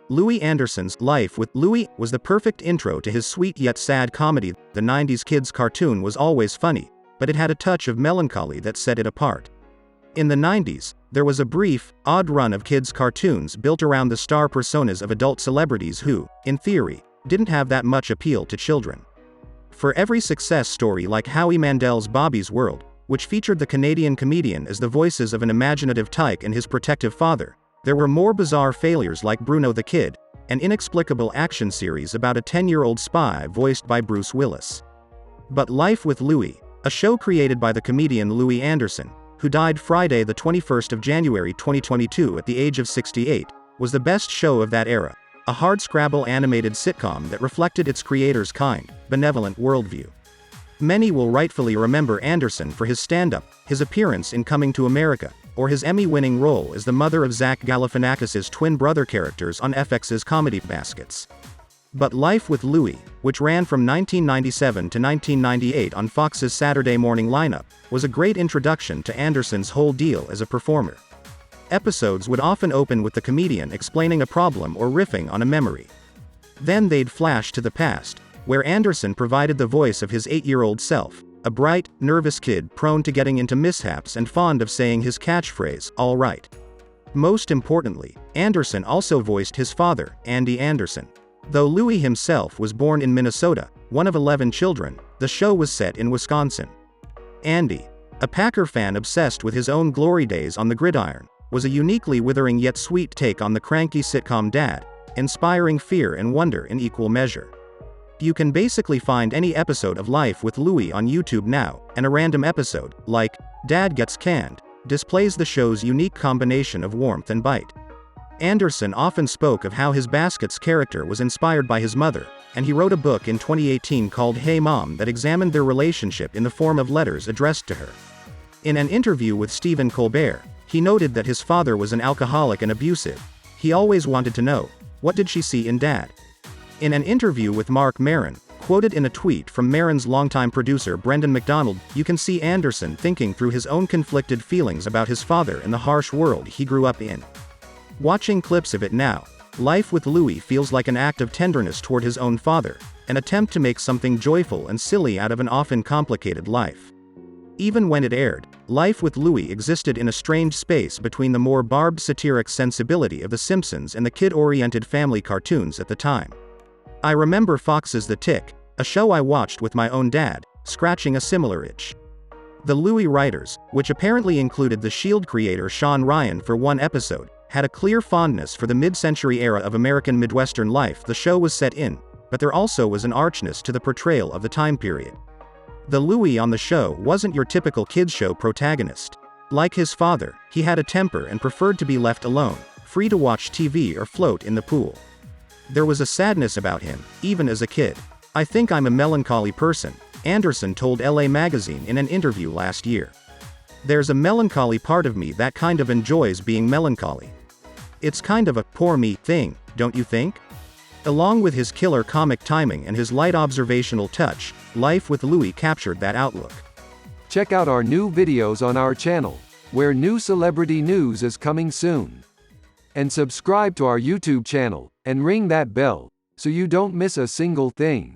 Louie Anderson's Life with Louie was the perfect intro to his sweet yet sad comedy. The 90s kids cartoon was always funny, but it had a touch of melancholy that set it apart. In the 90s, there was a brief, odd run of kids cartoons built around the star personas of adult celebrities who, in theory, didn't have that much appeal to children. For every success story like Howie Mandel's Bobby's World, which featured the Canadian comedian as the voices of an imaginative tyke and his protective father, there were more bizarre failures like Bruno the Kid, an inexplicable action series about a 10-year-old spy voiced by Bruce Willis. But Life with Louie, a show created by the comedian Louie Anderson, who died Friday the 21st of January 2022 at the age of 68, was the best show of that era, a hardscrabble animated sitcom that reflected its creator's kind, benevolent worldview. Many will rightfully remember Anderson for his stand-up, his appearance in Coming to America, or his Emmy-winning role as the mother of Zach Galifianakis' twin brother characters on FX's Comedy Baskets. But Life with Louie, which ran from 1997 to 1998 on Fox's Saturday morning lineup, was a great introduction to Anderson's whole deal as a performer. Episodes would often open with the comedian explaining a problem or riffing on a memory. Then they'd flash to the past, where Anderson provided the voice of his 8-year-old self, a bright, nervous kid prone to getting into mishaps and fond of saying his catchphrase, "all right." Most importantly, Anderson also voiced his father, Andy Anderson. Though Louie himself was born in Minnesota, one of 11 children, the show was set in Wisconsin. Andy, a Packer fan obsessed with his own glory days on the gridiron, was a uniquely withering yet sweet take on the cranky sitcom dad, inspiring fear and wonder in equal measure. You can basically find any episode of Life with Louie on YouTube now, and a random episode, like Dad Gets Canned, displays the show's unique combination of warmth and bite. Anderson often spoke of how his Baskets character was inspired by his mother, and he wrote a book in 2018 called Hey Mom that examined their relationship in the form of letters addressed to her. In an interview with Stephen Colbert, he noted that his father was an alcoholic and abusive. He always wanted to know, what did she see in Dad? In an interview with Marc Maron, quoted in a tweet from Maron's longtime producer Brendan McDonald, you can see Anderson thinking through his own conflicted feelings about his father and the harsh world he grew up in. Watching clips of it now, Life with Louie feels like an act of tenderness toward his own father, an attempt to make something joyful and silly out of an often complicated life. Even when it aired, Life with Louie existed in a strange space between the more barbed satiric sensibility of The Simpsons and the kid-oriented family cartoons at the time. I remember Fox's The Tick, a show I watched with my own dad, scratching a similar itch. The Louie writers, which apparently included the S.H.I.E.L.D. creator Sean Ryan for one episode, had a clear fondness for the mid-century era of American Midwestern life the show was set in, but there also was an archness to the portrayal of the time period. The Louie on the show wasn't your typical kids show protagonist. Like his father, he had a temper and preferred to be left alone, free to watch TV or float in the pool. There was a sadness about him, even as a kid. I think I'm a melancholy person, Anderson told LA Magazine in an interview last year. There's a melancholy part of me that kind of enjoys being melancholy. It's kind of a poor me thing, don't you think? Along with his killer comic timing and his light observational touch, Life with Louie captured that outlook. Check out our new videos on our channel, where new celebrity news is coming soon. And subscribe to our YouTube channel, and ring that bell, so you don't miss a single thing.